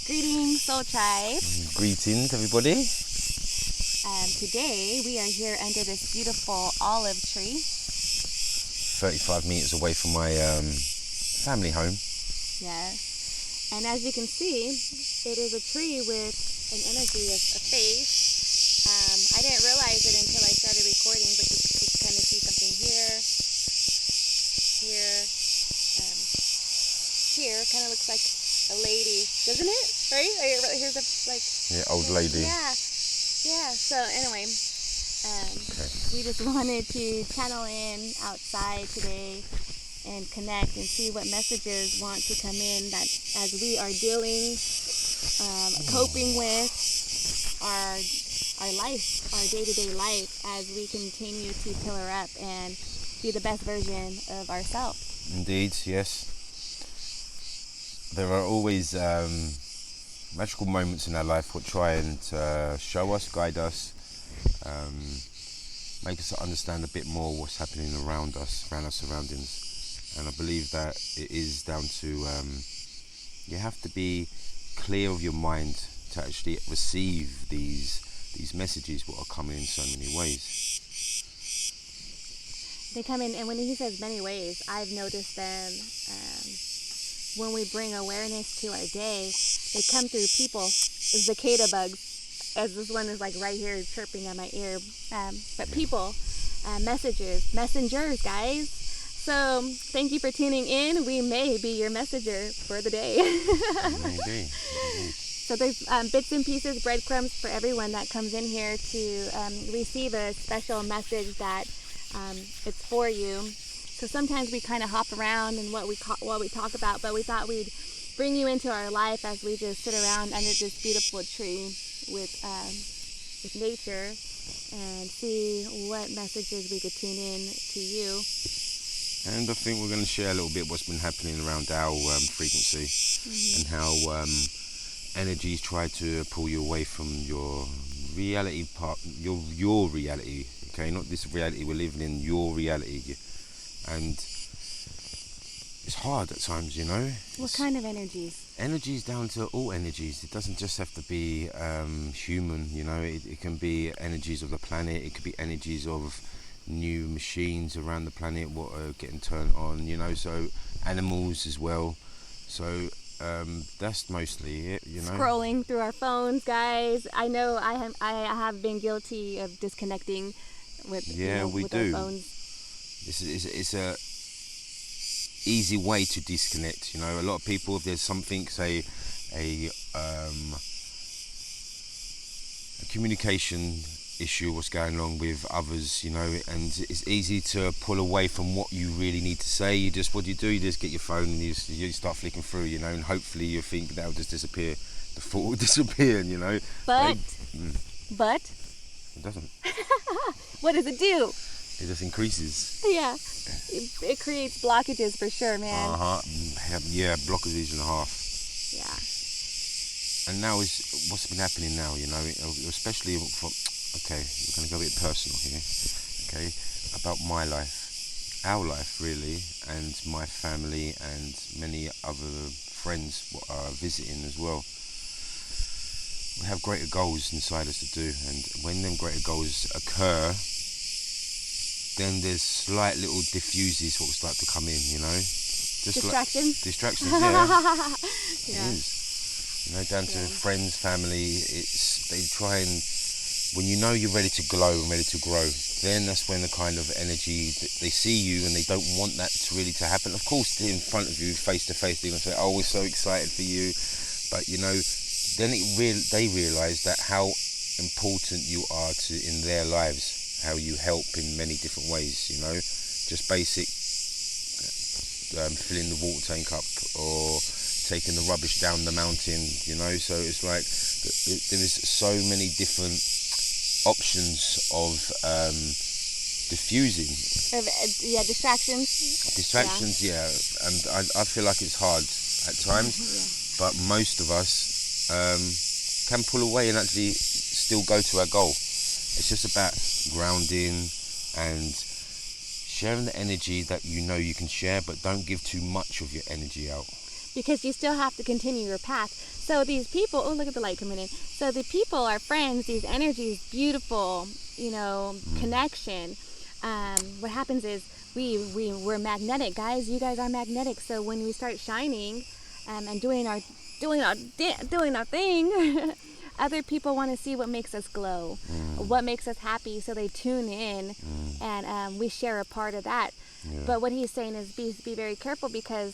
Greetings, Soul Tribe. Greetings, everybody. Today we are here under this beautiful olive tree. 35 meters away from my family home. Yes. And as you can see, it is a tree with an energy of a face. I didn't realize it until I started recording, but you can kind of see something here, here kind of looks like a lady, doesn't it? Right? Here's a Old lady. Yeah. So anyway, we just wanted to channel in outside today and connect and see what messages want to come in that as we are dealing, coping with our life, our day-to-day life, as we continue to pillar up and be the best version of ourselves. Indeed, yes. There are always magical moments in our life that try and show us, guide us, make us understand a bit more what's happening around us, around our surroundings. And I believe that it is down to you have to be clear of your mind to actually receive these messages that are coming in so many ways. They come in, and when he says many ways, I've noticed them when we bring awareness to our day. They come through people, cicada bugs, as this one is like right here chirping at my ear. But people, messages, messengers, guys. So thank you for tuning in. We may be your messenger for the day. Maybe. So there's bits and pieces, breadcrumbs for everyone that comes in here to receive a special message that it's for you. So sometimes we kind of hop around in what we talk about, but we thought we'd bring you into our life as we just sit around under this beautiful tree with nature and see what messages we could tune in to you. And I think we're going to share a little bit what's been happening around our frequency, and how energies try to pull you away from your reality part, your reality. Okay, not this reality we're living in, your reality. And it's hard at times, you know. What kind of energies? Energies down to all energies. It doesn't just have to be human, you know. It can be energies of the planet. It could be energies of new machines around the planet what are getting turned on, you know. So animals as well. So that's mostly it, you know. Scrolling through our phones, guys. I know I have been guilty of disconnecting with with our phones. It's a easy way to disconnect, you know. A lot of people, if there's something, say a communication issue what's going on with others, you know, and it's easy to pull away from what you really need to say. You just get your phone and you start flicking through, you know, and hopefully you think that'll just disappear. The thought will disappear, you know. But it doesn't. What does it do? It just increases. Yeah, it creates blockages for sure, man. Yeah, blockages and a half. Yeah. And now is what's been happening now, you know, especially for. Okay, we're going to go a bit personal here, okay, about my life, our life really, and my family and many other friends what are visiting as well. We have greater goals inside us to do, and when them greater goals occur, then there's slight little diffuses what will start to come in, you know. Just distractions? Distractions, yeah. Yeah. It is. You know, down to friends, family, they try and... When you know you're ready to glow and ready to grow, then that's when the kind of energy, they see you and they don't want that to really to happen. Of course, in front of you, face to face, they're going to say, oh, we're so excited for you. But, you know, then they realise that how important you are in their lives, how you help in many different ways, you know. Just basic filling the water tank up or taking the rubbish down the mountain, you know. So it's like there is so many different options of diffusing. Distractions, yeah. And I feel like it's hard at times, but most of us can pull away and actually still go to our goal. It's just about grounding and sharing the energy that you know you can share, but don't give too much of your energy out. because you still have to continue your path. So these people, oh, look at the light coming in. So the people, our friends, these energies, beautiful, connection. What happens is we're magnetic, guys. You guys are magnetic. So when we start shining and doing our thing, other people want to see what makes us glow, what makes us happy. So they tune in, and we share a part of that. Yeah. But what he's saying is be very careful, because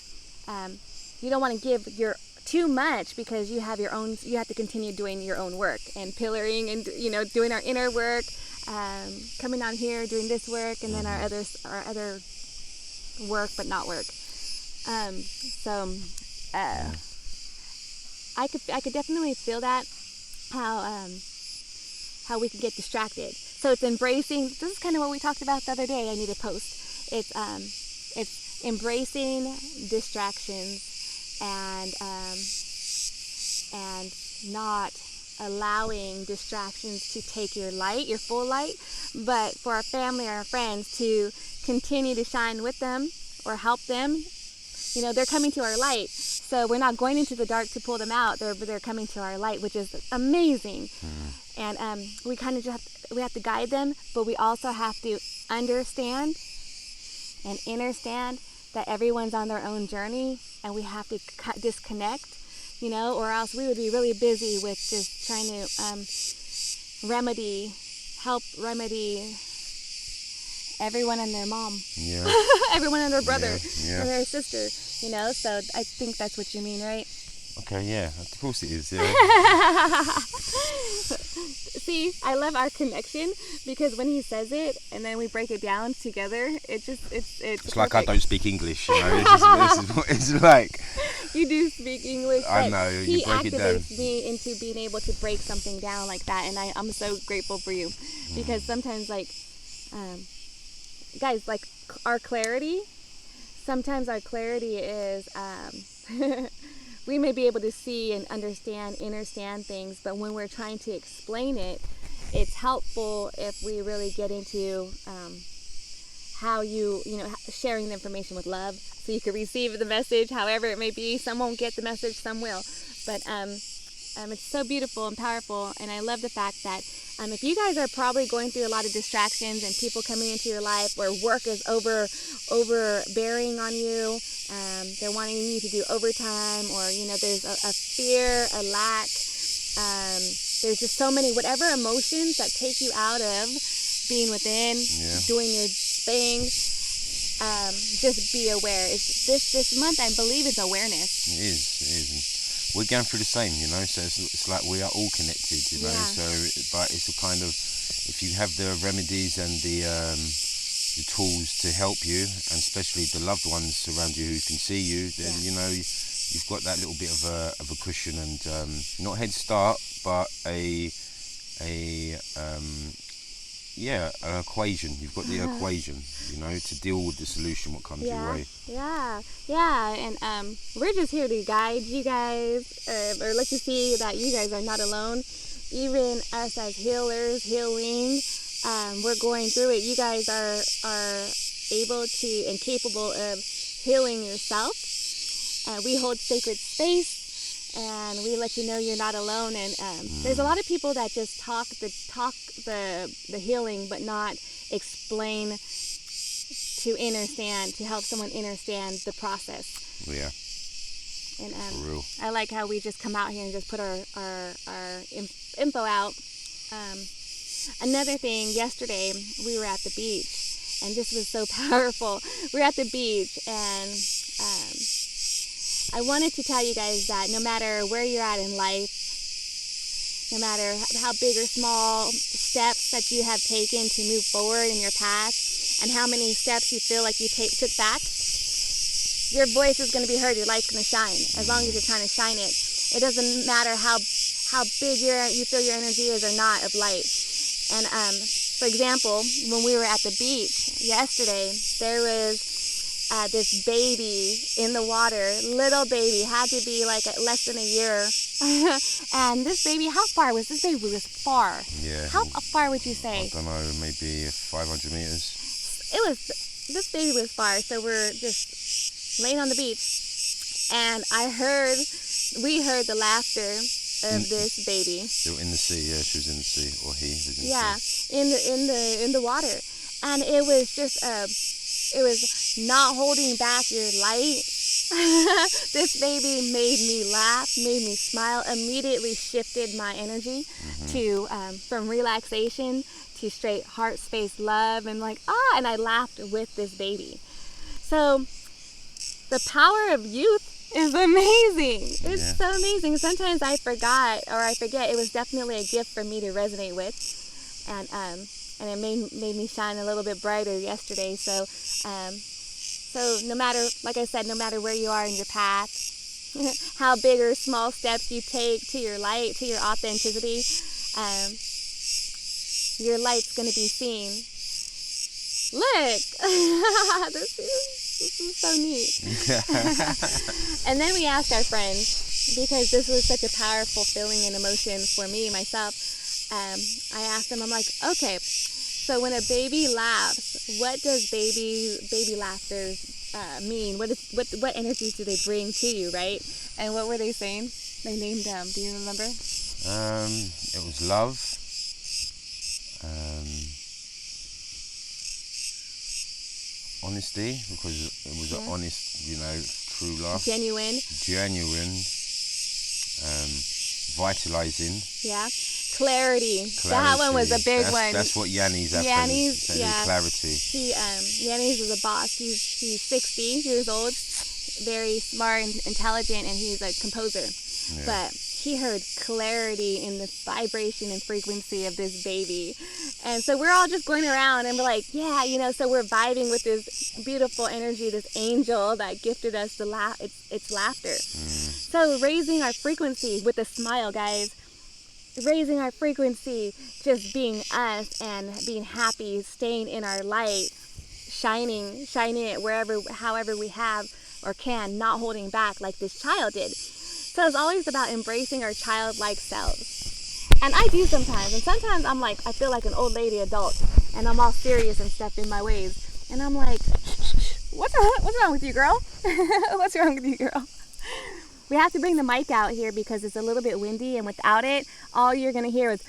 you don't want to give your too much, because you have your own. You have to continue doing your own work and pillaring and doing our inner work. Coming on here, doing this work, and then our other work, but not work. I could definitely feel that, how we can get distracted. So it's embracing. This is kind of what we talked about the other day. I need to post. It's embracing distractions and not allowing distractions to take your light, your full light, but for our family or our friends to continue to shine with them or help them. They're coming to our light, so we're not going into the dark to pull them out. They're coming to our light, which is amazing. And we kind of we have to guide them, but we also have to understand and understand that everyone's on their own journey, and we have to disconnect. Or else we would be really busy with just trying to help remedy everyone and their mom. Yeah. Everyone and their brother and their sister. So I think that's what you mean, right? Okay, yeah, of course it is. Yeah. See, I love our connection, because when he says it and then we break it down together, it's like I don't speak English. It's like. You do speak English. I know. You break it down. He activates me into being able to break something down like that, and I'm so grateful for you, because sometimes, guys, our clarity. Sometimes our clarity is we may be able to see and understand things, but when we're trying to explain it, it's helpful if we really get into how sharing the information with love, so you can receive the message however it may be. Some won't get the message, some will, but it's so beautiful and powerful. And I love the fact that if you guys are probably going through a lot of distractions and people coming into your life where work is overbearing on you, they're wanting you to do overtime, or there's a fear, a lack, there's just so many whatever emotions that take you out of being within, doing your thing. Just be aware. This month, I believe, is awareness. It is. We're going through the same, so it's like we are all connected, so, but it's a kind of, if you have the remedies and the tools to help you, and especially the loved ones around you who can see you, then you've got that little bit of a cushion, and not head start, but an equation. You've got the equation, to deal with the solution, what comes your way. And we're just here to guide you guys, or let you see that you guys are not alone. Even us as healers, healing, we're going through it. You guys are able to and capable of healing yourself. We hold sacred space, and we let you know you're not alone. And there's a lot of people that just talk the healing, but not explain to understand, to help someone understand the process. Yeah. And for real. I like how we just come out here and just put our info out. Another thing, yesterday we were at the beach, and this was so powerful. We were at the beach, and I wanted to tell you guys that no matter where you're at in life, no matter how big or small steps that you have taken to move forward in your path, and how many steps you feel like you took back, your voice is going to be heard. Your light's going to shine, as long as you're trying to shine it. It doesn't matter how big you feel your energy is or not of light. And for example, when we were at the beach yesterday, there was this baby in the water, little baby, had to be like less than a year. And this baby, how far was this baby? Was far. Yeah. How far would you say? I don't know, maybe 500 meters. This baby was far, so we're just laying on the beach, and we heard the laughter of this baby. They were in the sea, yeah, she was in the sea, or he was in the Yeah, sea. in the water, and it was just it was not holding back your light. This baby made me laugh, made me smile, immediately shifted my energy to from relaxation to straight heart space love, and and I laughed with this baby. So the power of youth is amazing. It's so amazing. Sometimes I forget it was definitely a gift for me to resonate with, and it made me shine a little bit brighter yesterday. So no matter, like I said, no matter where you are in your path, how big or small steps you take to your light, to your authenticity, your light's going to be seen. Look, this is so neat. And then we asked our friends, because this was such a powerful feeling and emotion for me, myself, I asked them, I'm like, okay, so when a baby laughs, what does baby laughter mean? What energies do they bring to you, right? And what were they saying? They named them. Do you remember? It was love. Honesty, because it was an honest, true laugh. Genuine. Vitalizing. Yeah. Clarity. That one was a big one. That's what Yanni's after. Clarity. Yanni's is a boss. He's 60 years old, very smart and intelligent, and he's a composer. Yeah. But he heard clarity in the vibration and frequency of this baby. And so we're all just going around and we're like, so we're vibing with this beautiful energy, this angel that gifted us its laughter. So raising our frequency with a smile, guys. Raising our frequency, just being us and being happy, staying in our light, shining it however we have or can, not holding back like this child did. So it's always about embracing our childlike selves. And I do sometimes. And sometimes I feel like an old lady adult, and I'm all serious and stuff in my ways. And I'm like, what's wrong with you, girl? What's wrong with you, girl? We have to bring the mic out here because it's a little bit windy, and without it, all you're going to hear is...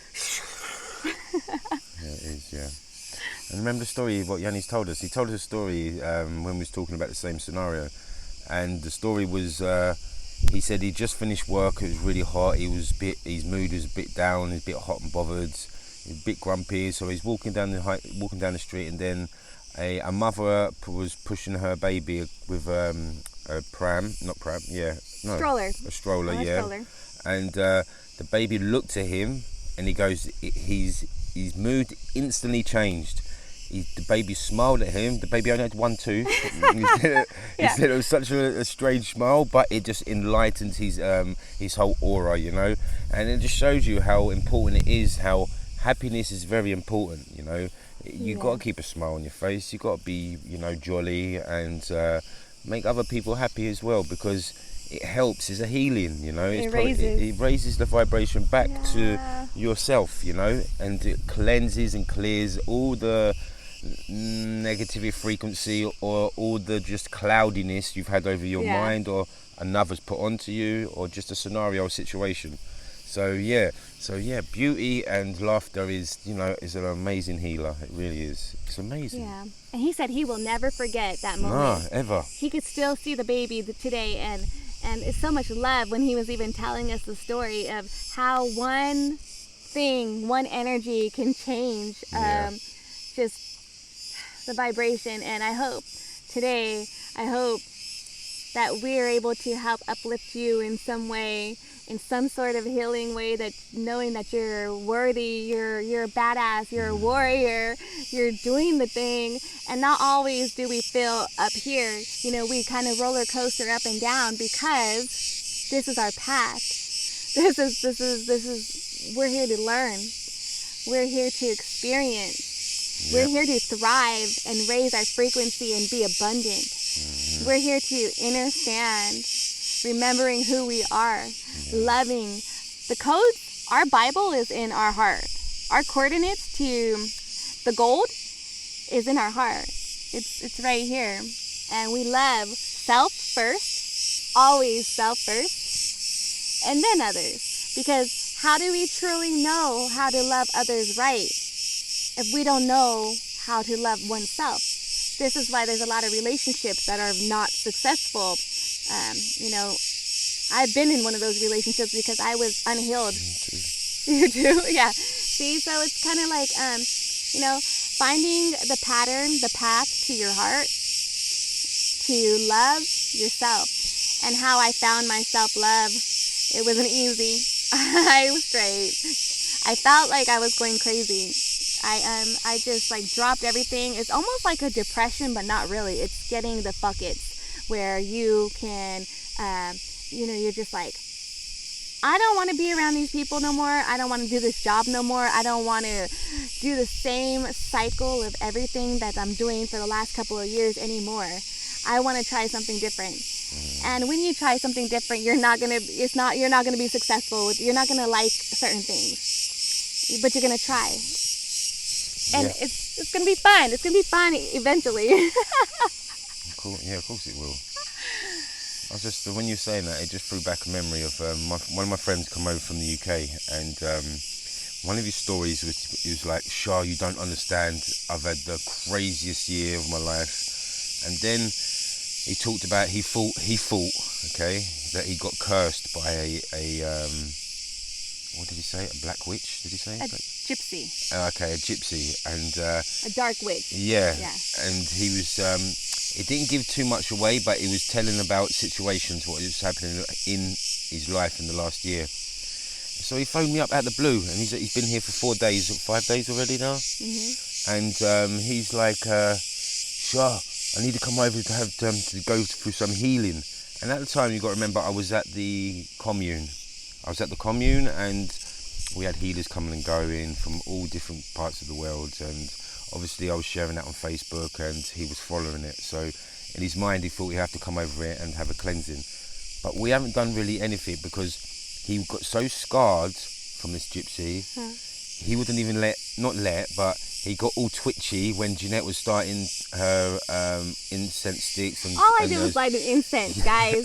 Yeah, it is, yeah. And remember the story, what Yanni's told us? He told us a story when we was talking about the same scenario. And the story was, he said he just finished work, it was really hot, his mood was a bit down, he was a bit hot and bothered, he was a bit grumpy, so he's walking down the street, and then a mother was pushing her baby with a stroller, yeah. Stroller. And the baby looked at him, and he goes, his mood instantly changed. The baby smiled at him. The baby only had one tooth. He said it was such a strange smile, but it just enlightened his whole aura, And it just shows you how important it is, how happiness is very important, You've got to keep a smile on your face. You've got to be, jolly and make other people happy as well, because it helps. It's a healing, It raises the vibration back to yourself, and it cleanses and clears all the negative frequency or all the just cloudiness you've had over your mind, or another's put onto you, or just a scenario or situation. So beauty and laughter is an amazing healer. It really is. It's amazing. Yeah. And he said he will never forget that moment. No, ever. He could still see the baby today, and it's so much love when he was even telling us the story of how one energy can change just the vibration. And I hope that we're able to help uplift you in some way, in some sort of healing way, that knowing that you're worthy, you're a badass, you're a warrior, you're doing the thing. And not always do we feel up here, we kind of roller coaster up and down, because this is our path. This is we're here to learn. We're here to experience. We're here to thrive and raise our frequency and be abundant. We're here to understand, remembering who we are, loving. The codes, our Bible is in our heart. Our coordinates to the gold is in our heart. It's right here. And we love self first, always self first and then others. Because how do we truly know how to love others right if we don't know how to love oneself? This is why there's a lot of relationships that are not successful. You know, I've been in one of those relationships because I was unhealed. You do? Yeah. See, so it's kind of like, you know, finding the pattern, the path to your heart, to love yourself. And how I found my self-love, it wasn't easy. I was straight. I felt like I was going crazy. I just like dropped everything. It's almost like a depression, but not really. It's getting the buckets where you can, you know, you're just like, I don't want to be around these people no more. I don't want to do this job no more. I don't want to do the same cycle of everything that I'm doing for the last couple of years anymore. I want to try something different. And when you try something different, you're not gonna be successful. You're not gonna like certain things, but you're gonna try. And it's gonna be fun. It's gonna be fun eventually. Cool. Yeah, of course it will. I was just, when you're saying that, it just threw back a memory of one of my friends come over from the UK, and one of his stories was like, Shah, you don't understand. I've had the craziest year of my life. And then he talked about he thought, okay, that he got cursed by a what did he say? A black witch? Did he say? A gypsy. Okay, a gypsy, and a dark witch. Yeah. And he was. It didn't give too much away, but he was telling about situations, what was happening in his life in the last year. So he phoned me up out of the blue, and he's been here for 4 days, 5 days already now. And he's like, Shah, I need to come over to have to go through some healing. And at the time, you've got to remember, I was at the commune. And we had healers coming and going from all different parts of the world. And obviously, I was sharing that on Facebook, and he was following it. So in his mind, he thought he'd have to come over here and have a cleansing. But we haven't done really anything because he got so scarred from this gypsy, he wouldn't even but he got all twitchy when Jeanette was starting her incense sticks. And all I did was light an incense, guys.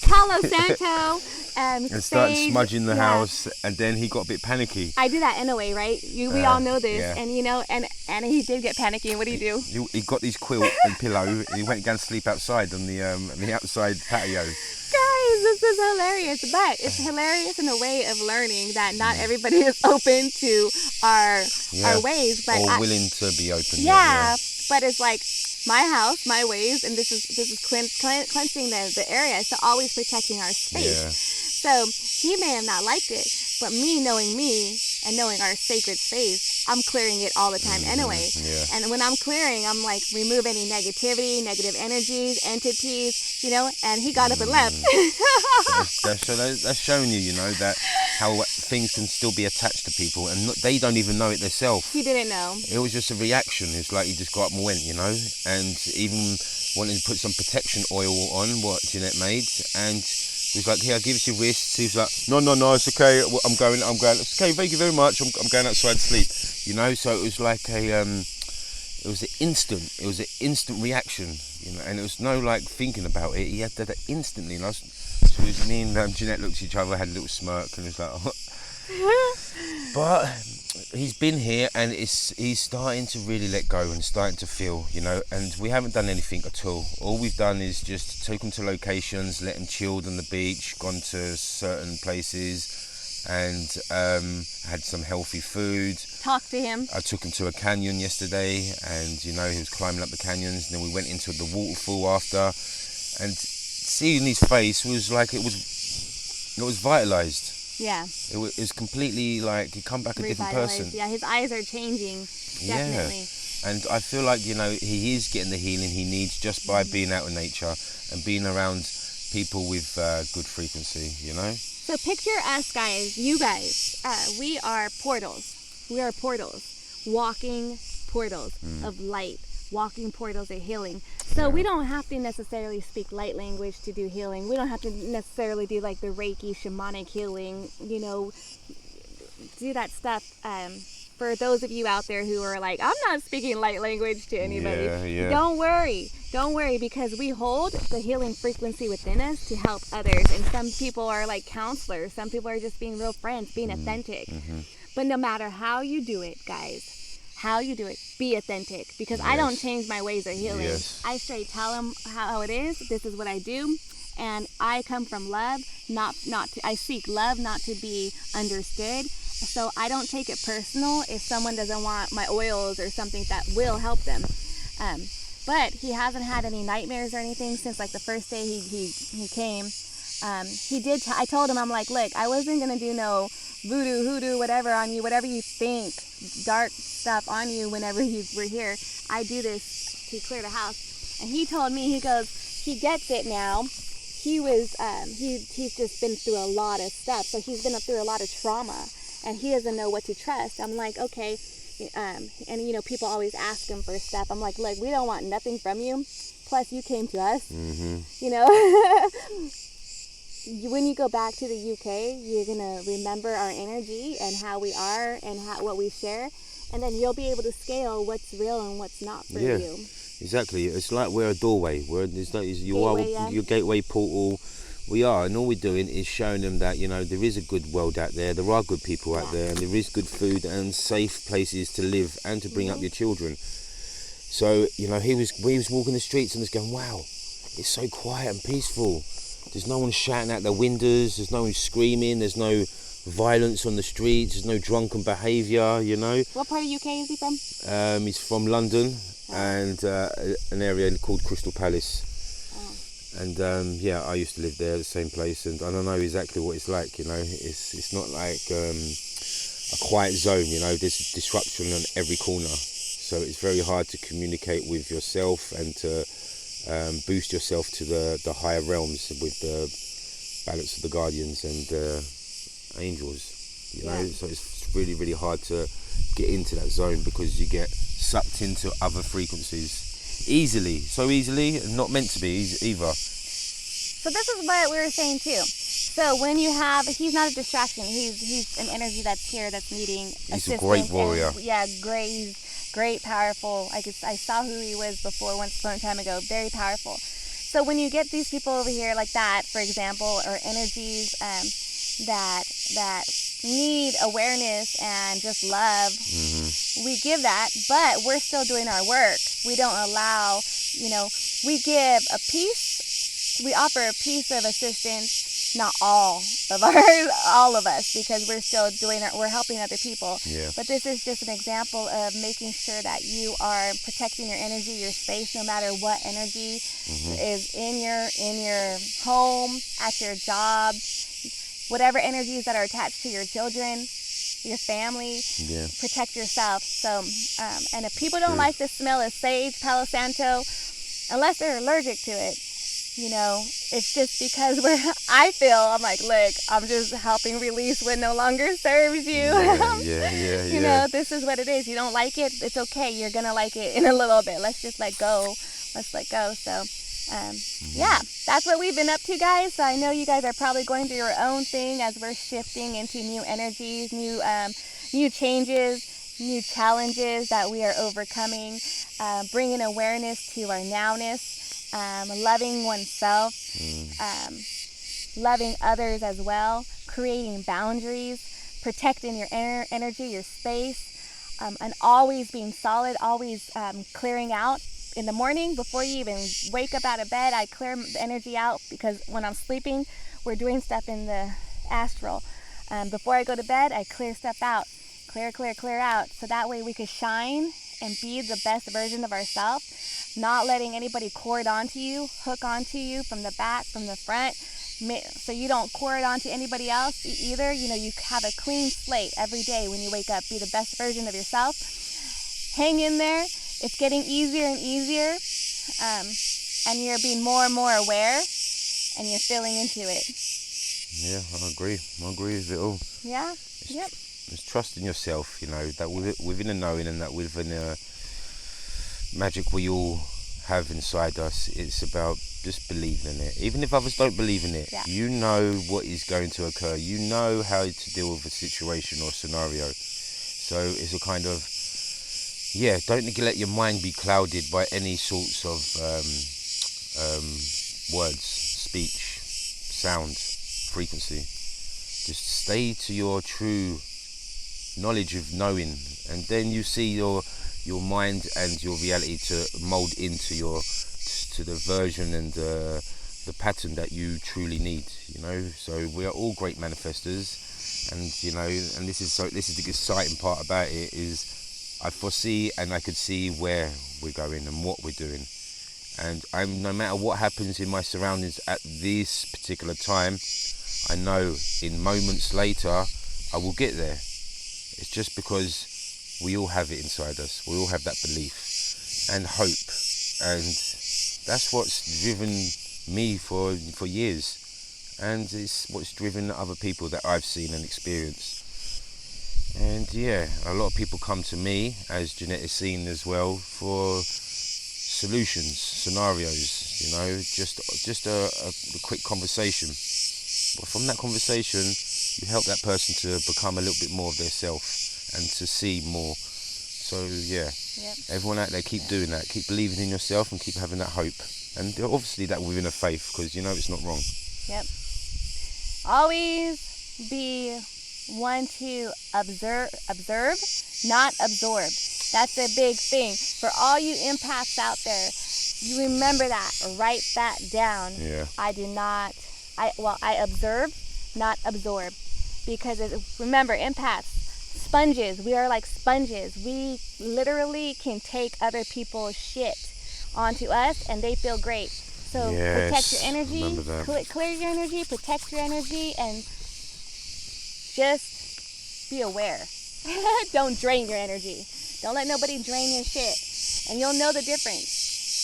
Palo Santo and started smudging the house, and then he got a bit panicky. I do that anyway, right? We all know this, and you know, and he did get panicky. And what did he do? He got his quilt and pillow, and he went down to sleep outside on the outside patio. Guys, this is hilarious, but it's hilarious in a way of learning that not everybody is open to our ways, but or willing to be open. Yeah, but it's like my house, my ways, and this is cleansing the area. So always protecting our space. Yeah. So he may have not liked it, but me knowing me and knowing our sacred space, I'm clearing it all the time anyway. Yeah. And when I'm clearing, I'm like, remove any negativity, negative energies, entities, you know, and he got up and left. That's showing you, you know, that how things can still be attached to people, and they don't even know it themselves. He didn't know. It was just a reaction. It's like he just got up and went, you know, and even wanted to put some protection oil on what Jeanette made, and he was like, here, give us your wrists. He was like, no, it's okay. I'm going. It's okay, thank you very much. I'm going outside to sleep. You know, so it was like it was an instant reaction, you know, and it was no like thinking about it. He had that instantly. And me and Jeanette looked at each other, had a little smirk, and it was like, oh. But he's been here, and he's starting to really let go and starting to feel, you know, and we haven't done anything at all. All we've done is just took him to locations, let him chilled on the beach, gone to certain places, and had some healthy food. Talk to him. I took him to a canyon yesterday, and you know, he was climbing up the canyons, and then we went into the waterfall after, and seeing his face was like it was vitalized. Yeah. It was completely like he come back a different person. Yeah, his eyes are changing. Definitely. Yeah. And I feel like, you know, he is getting the healing he needs just by being out in nature and being around people with good frequency, you know? So picture us guys, you guys, we are portals. We are portals, walking portals of light, walking portals of healing. So we don't have to necessarily speak light language to do healing. We don't have to necessarily do like the Reiki, shamanic healing, you know, do that stuff for those of you out there who are like, I'm not speaking light language to anybody, Yeah. don't worry, because we hold the healing frequency within us to help others. And some people are like counselors, some people are just being real friends, being authentic. But no matter how you do it, guys, be authentic, because I don't change my ways of healing. I straight tell them how it is. This is what I do, and I come from love, I seek love, not to be understood. So I don't take it personal if someone doesn't want my oils or something that will help them. But he hasn't had any nightmares or anything since like the first day he came. He did. I told him, I'm like, look, I wasn't gonna do no voodoo, hoodoo, whatever on you, whatever you think, dark stuff on you whenever you were here. I do this to clear the house. And he told me, he goes, he gets it now. He was, he's just been through a lot of stuff. So he's been through a lot of trauma, and he doesn't know what to trust. I'm like, okay. And you know, people always ask him for stuff. I'm like, look, we don't want nothing from you. Plus you came to us, you know. When you go back to the UK, you're going to remember our energy and how we are and what we share. And then you'll be able to scale what's real and what's not for you. Exactly. It's like we're a doorway. You are your gateway portal. We are. And all we're doing is showing them that, you know, there is a good world out there. There are good people out there. And there is good food and safe places to live and to bring up your children. So, you know, he was walking the streets and was going, wow, it's so quiet and peaceful. There's no one shouting out their windows, there's no one screaming, there's no violence on the streets, there's no drunken behaviour, you know. What part of UK is he from? He's from London and an area called Crystal Palace. And I used to live there, the same place, and I don't know exactly what it's like, you know. It's not like a quiet zone, you know. There's disruption on every corner. So it's very hard to communicate with yourself and to boost yourself to the higher realms with the balance of the guardians and angels, you know. So it's really, really hard to get into that zone because you get sucked into other frequencies so easily, and not meant to be either. So this is what we were saying too. So when you have, he's not a distraction, he's an energy that's here, that's needing assistance. He's a great warrior. Great, powerful. I saw who he was before once upon a time ago. Very powerful. So when you get these people over here like that, for example, or energies that need awareness and just love, we give that, but we're still doing our work. We don't allow, you know, we give a piece, we offer a piece of assistance. Not all of us, because we're still we're helping other people. Yeah. But this is just an example of making sure that you are protecting your energy, your space, no matter what energy is in your home, at your job, whatever energies that are attached to your children, your family. Yeah. Protect yourself. So, and if people don't like the smell of sage, Palo Santo, unless they're allergic to it, you know, it's just because I'm like, look, I'm just helping release what no longer serves you. You know, this is what it is. You don't like it, it's okay. You're going to like it in a little bit. Let's just let go. So, that's what we've been up to, guys. So I know you guys are probably going through your own thing as we're shifting into new energies, new changes, new challenges that we are overcoming, bringing awareness to our nowness. Loving oneself, loving others as well, creating boundaries, protecting your inner energy, your space, and always being solid, always clearing out. In the morning, before you even wake up out of bed, I clear the energy out, because when I'm sleeping, we're doing stuff in the astral. Before I go to bed, I clear stuff out, clear out, so that way we could shine and be the best version of ourselves. Not letting anybody cord onto you, hook onto you from the back, from the front, so you don't cord onto anybody else either. You know, you have a clean slate every day when you wake up. Be the best version of yourself. Hang in there. It's getting easier and easier, and you're being more and more aware, and you're feeling into it. Yeah, I agree with it all. Yeah, yep. It's trusting yourself, you know, that within a knowing and that within a magic we all have inside us. It's about just believing in it. Even if others don't believe in it, you know what is going to occur. You know how to deal with a situation or scenario. So it's a kind of, yeah, don't let your mind be clouded by any sorts of words, speech, sound, frequency. Just stay to your true knowledge of knowing, and then you see your mind and your reality to mold into the version and the pattern that you truly need. So we are all great manifestors, and and this is the exciting part about it, is I foresee and I could see where we're going and what we're doing, and no matter what happens in my surroundings at this particular time, I know in moments later I will get there. It's just because we all have it inside us. We all have that belief and hope, and that's what's driven me for years, and it's what's driven other people that I've seen and experienced. And yeah, a lot of people come to me, as Janet has seen as well, for solutions, scenarios. Just a quick conversation. But from that conversation, you help that person to become a little bit more of their self and to see more. So yeah, Everyone out there, keep doing that. Keep believing in yourself and keep having that hope. And obviously that within a faith, because it's not wrong. Yep. Always be one to observe, not absorb. That's a big thing. For all you empaths out there, you remember that. Write that down. Yeah. I observe, not absorb. Because remember, empaths, sponges. We are like sponges. We literally can take other people's shit onto us and they feel great. So protect your energy, clear your energy, protect your energy, and just be aware. Don't drain your energy. Don't let nobody drain your shit. And you'll know the difference.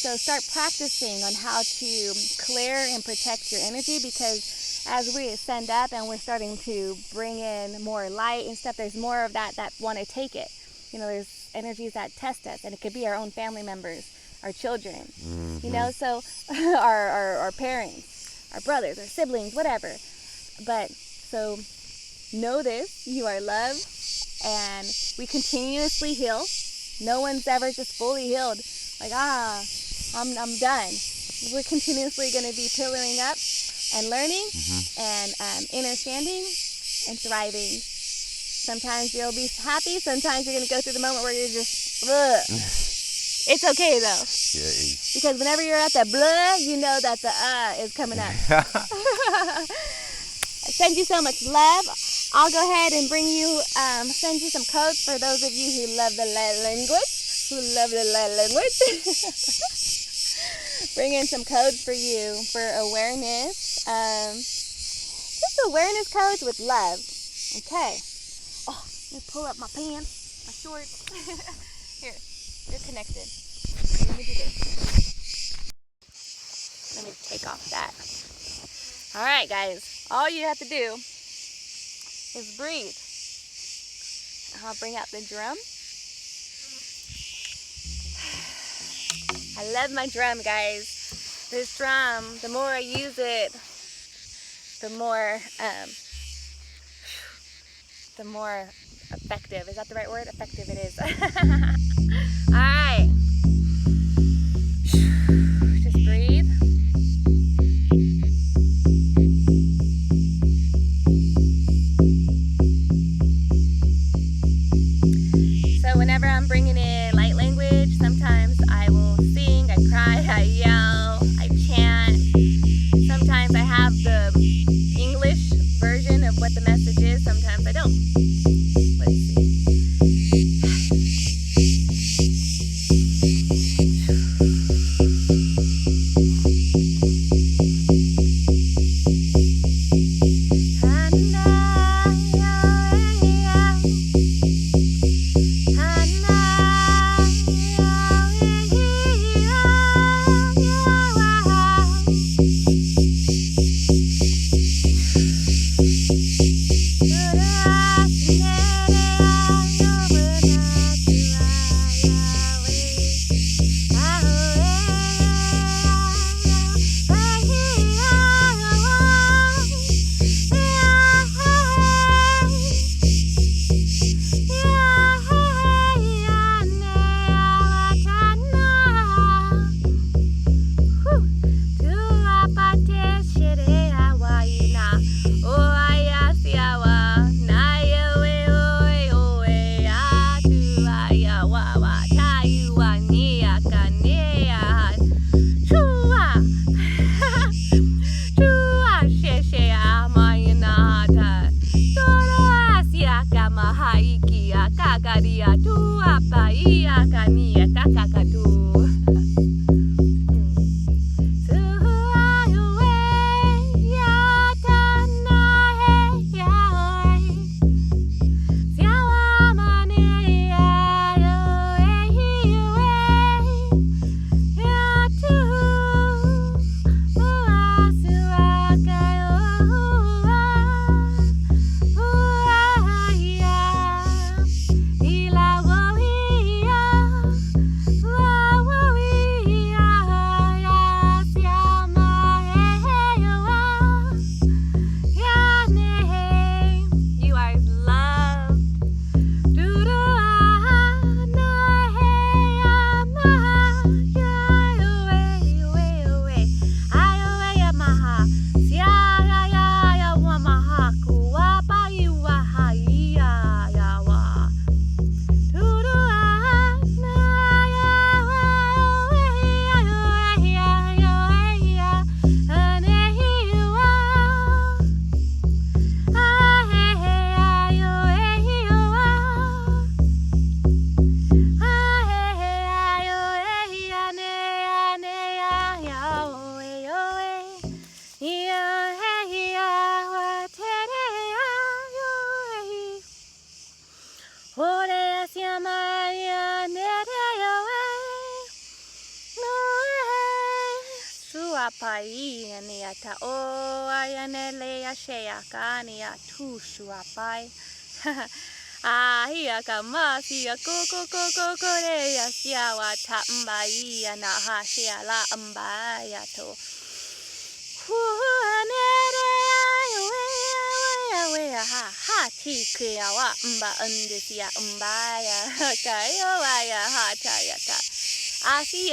So start practicing on how to clear and protect your energy, because as we ascend up and we're starting to bring in more light and stuff, there's more of that want to take it. There's energies that test us, and it could be our own family members, our children, so our parents, our brothers, our siblings, whatever. But so know this, you are loved, and we continuously heal. No one's ever just fully healed. Like, I'm done. We're continuously going to be pillaring up and learning and understanding and thriving. Sometimes you'll be happy. Sometimes you're going to go through the moment where you're just, ugh. It's okay, though. Yeah, it is. Because whenever you're at the blah, you know that the is coming up. I send you so much love. I'll go ahead and send you some codes for those of you who love the language. Bring in some codes for you for awareness. Just awareness codes with love. Okay. Oh, let me pull up my pants, my shorts. Here, you're connected. Let me do this. Let me take off that. All right, guys. All you have to do is breathe. I'll bring out the drum. I love my drum, guys. This drum, the more I use it, the more effective. Is that the right word? Effective it is. All right. Just breathe. So whenever I'm bringing in light language, sometimes I will sing, I cry, I yell, I chant. Sometimes I have the English version of what the message is, sometimes I don't. Let's see. Da-da. pai ania ta o ayane le ashea kania tu shua pai. Ahia kamasi a ko re ya siawa ta mbai na ha sia la mbai to. Ha ti kia wa mba undisia mbaya kayo ya ha ta ya ta. Asia